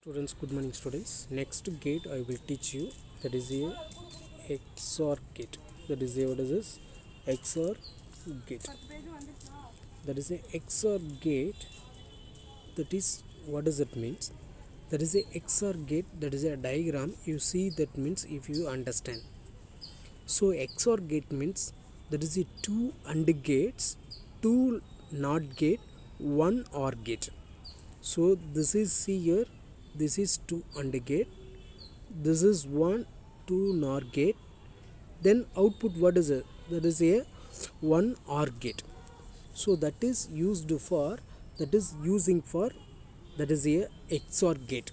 Students, good morning students. Next gate I will teach you, that is a XOR gate. That is a, what is this? XOR gate. That is a XOR gate. That is, what does it means? That is a XOR gate. That is a diagram. You see, that means if you understand. So XOR gate means that is a two AND gates, two NOT gate, one OR gate. So this is, see here, this is two AND gate, this is one two NOR gate, then output what is it? That is a one OR gate. So that is used for, that is using for, that is a XOR gate.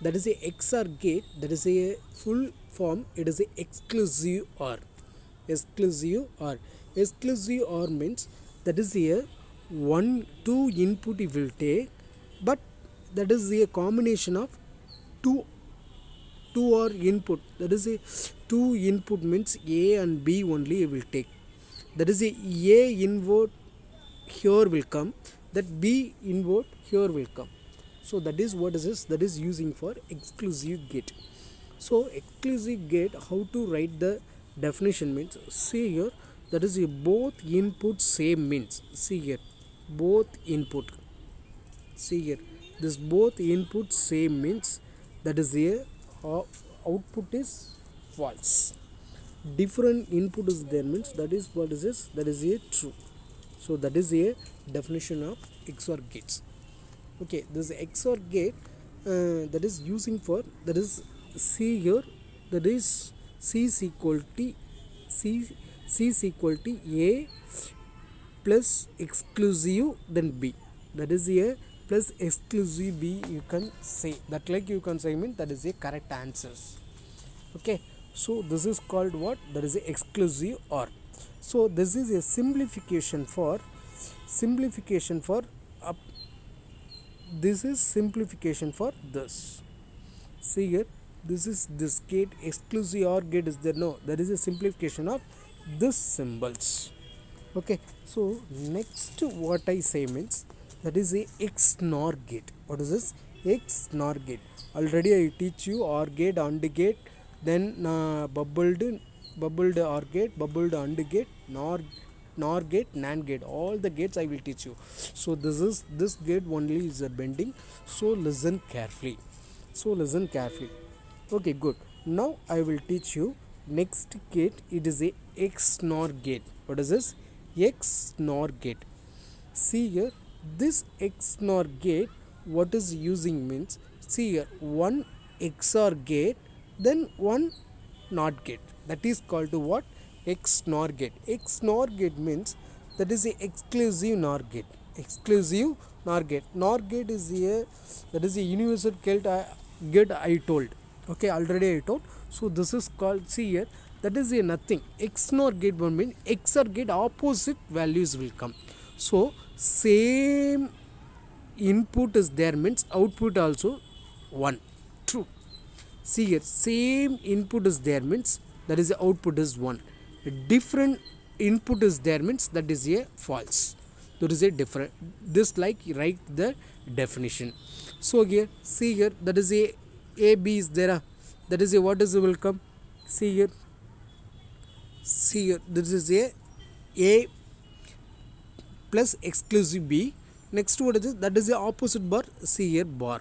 That is a XOR gate. That is a full form. It is a exclusive OR. Exclusive OR. Exclusive OR means that is a one two input it will take, but that is a combination of two OR input. That is a two input means A and B only it will take. That is a invert here will come, that B invert here will come. So that is what is this? That is using for exclusive gate. So exclusive gate, how to write the definition means, see here, that is a both input same means, see here, both input, see here, this both input same means that is a output is false. Different input is there means that is what is this? That is a true. So that is a definition of XOR gates. Okay, this XOR gate that is using for, that is, see here, that is C is equal to A plus exclusive then B. That is A plus exclusive B, you can say that, like you can say means that is a correct answers. Okay, so this is called what? That is a exclusive OR. So this is a simplification for this is simplification for this. See here, this is this gate, exclusive OR gate is there, no, that is a simplification of this symbols. Okay, so next what I say means that is a XNOR gate. What is this? XNOR gate. Already I teach you OR gate, AND gate, then bubbled OR gate, bubbled AND gate, NOR gate, NAND gate. All the gates I will teach you. So this gate only is a bending. So listen carefully. Okay, good. Now I will teach you next gate. It is a XNOR gate. What is this? XNOR gate. See here, this XNOR gate, what is using means, see here, one XOR gate, then one NOT gate. That is called to what? XNOR gate. XNOR gate means that is a exclusive NOR gate. Exclusive NOR gate. NOR gate is a, that is a universal gate I told. Okay, already I told. So this is called, see here, that is a nothing. XNOR gate one means XOR gate opposite values will come. So same input is there means output also one, true. See here, same input is there means that is the output is one. A different input is there means that is a false. There is a different, this like write the definition. So here, see here, that is a B is there, that is a, what is will come, see here, this is a plus exclusive B. Next what is it? That is the opposite bar, see here, bar.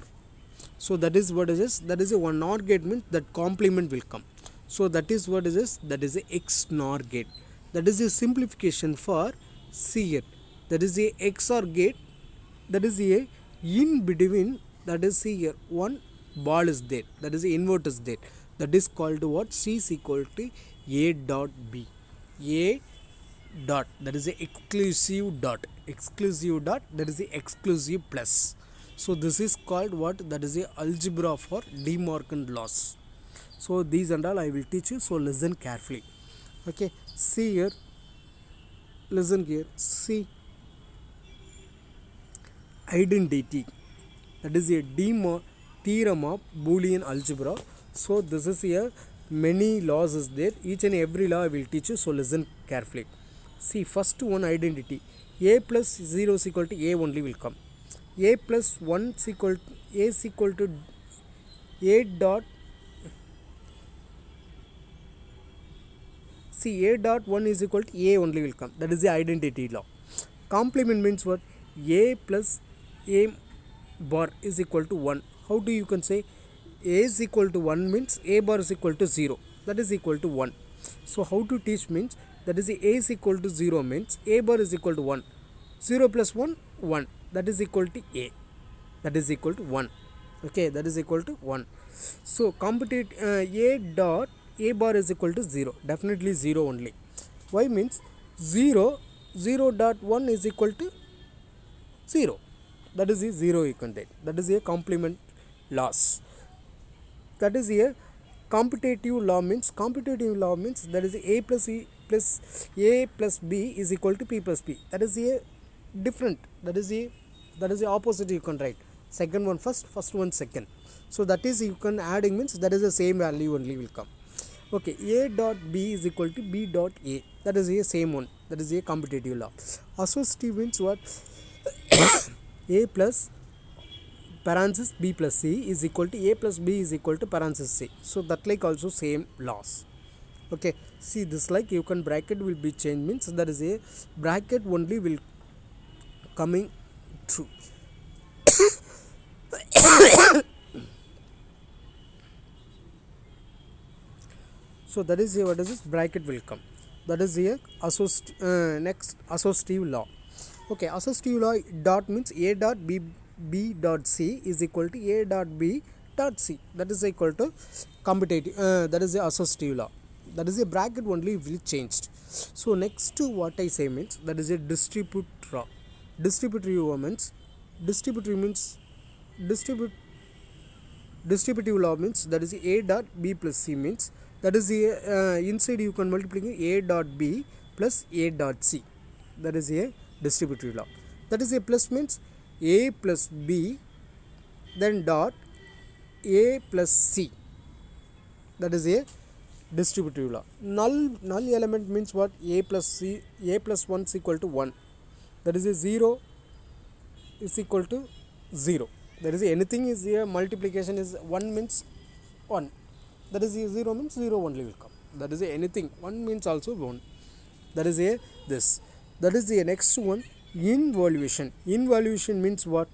So that is what is this? That is a one NOR gate means that complement will come. So that is what is this? That is a XNOR gate. That is a simplification for, see here, that is a XOR gate. That is a in between, that is, see here, one ball is there, that is a invert is there. That is called what? C is equal to A dot B. A dot, that is a exclusive dot. Exclusive dot, that is the exclusive plus. So this is called what? That is a algebra for De Morgan laws. So these and all I will teach you. So listen carefully. Okay, see here, listen here, see, identity, that is a theorem of Boolean algebra. So this is here, many laws is there, each and every law I will teach you. So listen carefully. See, first one, identity. A plus 0 is equal to A only will come. A plus 1 is equal to, A is equal to A dot, see, A dot 1 is equal to A only will come. That is the identity law. Complement means what? A plus A bar is equal to 1. How do you can say A is equal to 1 means A bar is equal to 0. That is equal to 1. So how to teach means, that is A is equal to 0 means A bar is equal to 1. 0 plus 1, 1. That is equal to A. That is equal to 1. Okay, that is equal to 1. So computate A dot A bar is equal to 0. Definitely 0 only. Why means 0, 0 dot 1 is equal to 0. That is the 0 you can take. That is a complement loss. That is a computative law means, that is A plus E plus A plus B is equal to P plus P. That is a different, that is the opposite you can write. Second one first, first one second. So that is you can adding means that is the same value only will come. Okay, A dot B is equal to B dot A. That is the same one. That is a computative law. Associative means what? A plus parenthesis B plus C is equal to A plus B is equal to parenthesis C. So that like also same laws. Okay, see this like you can bracket will be changed means that is a bracket only will coming true. So that is what is this bracket will come. That is here next associative law. Okay, associative law dot means A dot B dot C is equal to A dot B dot C. That is equal to computative. That is the associative law. That is a bracket only will changed. So next to what I say means that is a distributive law. Distributive law means that is A dot B plus C means that is the inside you can multiply A dot B plus A dot C. That is a distributive law. That is a plus means A plus B then dot A plus C. That is a distributive law. Null element means what? A plus C, A plus 1 is equal to 1. That is a 0 is equal to 0. That is anything is here multiplication is 1 means 1. That is a 0 means 0 only will come. That is a anything 1 means also 1. That is a this. That is the next one, involution. Involution means what?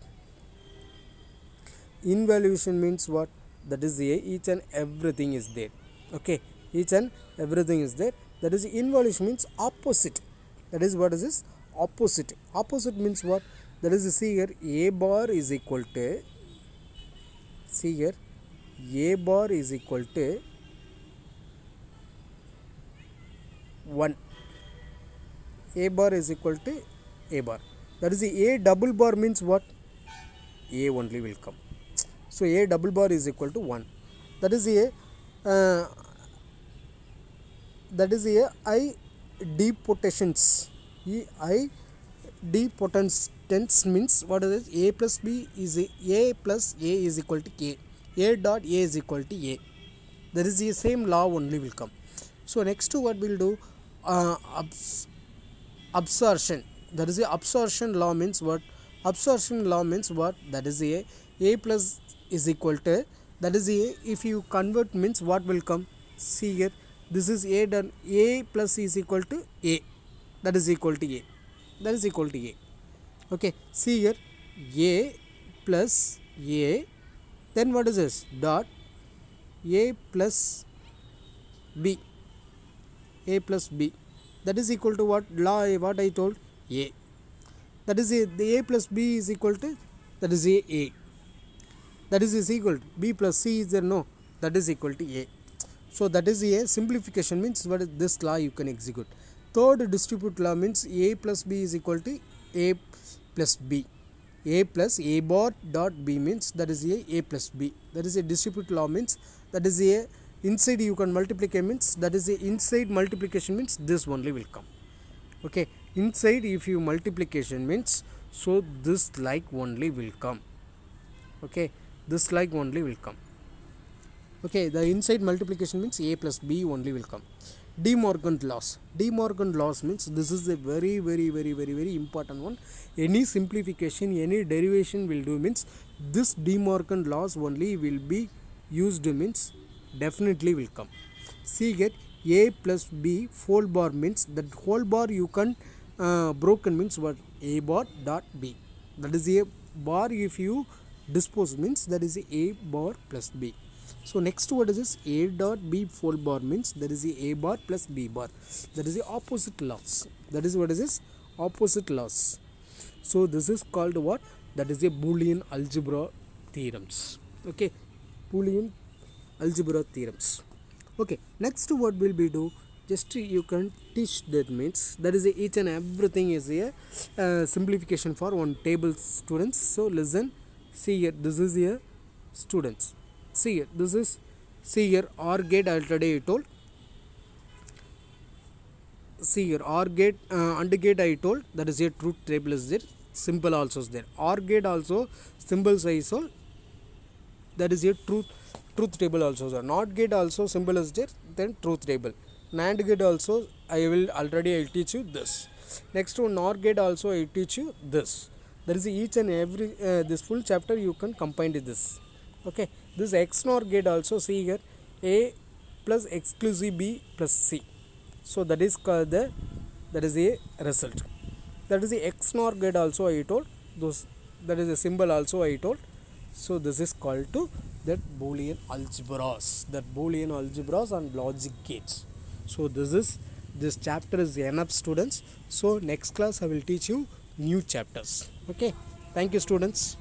Involution means what? That is a each and everything is there. Okay, each and everything is there. That is involution means opposite. That is what is this? Opposite. Opposite means what? That is see here A bar is equal to, see here A bar is equal to 1. A bar is equal to A bar. That is the A double bar means what? A only will come. So A double bar is equal to 1. That is a I depotence. I depotence means what is it? A plus B is A plus A is equal to A. A dot A is equal to A. There is the same law only will come. So next to what we'll do, absorption. That is the absorption law means what? Absorption law means what? That is A plus is equal to, that is A, if you convert means what will come? See here, this is A done, A plus is equal to A. That is equal to A. That is equal to A. Okay, see here A plus A, then what is this? Dot A plus B. A plus B. That is equal to what? Law, what I told? A. That is the A plus B is equal to, that is A. That is equal to B plus C is there? No. That is equal to A. So that is a simplification means what is this law you can execute. Third distributive law means A plus B is equal to A plus B. A plus A bar dot B means that is A plus B. That is a distributive law means that is a inside you can multiply means that is a inside multiplication means this only will come. Okay, inside if you multiplication means so this like only will come. Okay, this like only will come. Okay, the inside multiplication means A plus B only will come. De Morgan laws. De Morgan laws means this is a very important one. Any simplification, any derivation will do means this De Morgan laws only will be used means definitely will come. See here, a plus b whole bar means that whole bar you can broken means what? A bar dot b. That is a bar if you dispose means that is a bar plus b. So next what is this? A dot b whole bar means that is a bar plus b bar. That is the opposite laws. That is what is this? Opposite laws. So this is called what? That is a Boolean algebra theorems. Okay, Boolean algebra theorems. Okay, next what will we do? Just you can teach that means that is a each and everything is a simplification for one table students. So listen, see here, this is here students. See here, this is, see here, OR gate already I told. See here, OR gate, AND gate I told, that is a truth table is there, symbol also is there. OR gate also symbols also, that is a truth table also is there. NOT gate also symbol is there, then truth table. NAND gate also I teach you this. Next one, NOR gate also I teach you this. There is each and every this full chapter you can combine this. Okay, this XNOR gate also, see here, A plus exclusive B plus C. So that is called that is a result. That is the XNOR gate also I told. Those, that is a symbol also I told. So this is called to that Boolean algebras. That Boolean algebras and logic gates. So this chapter is enough students. So next class I will teach you new chapters. Okay, thank you students.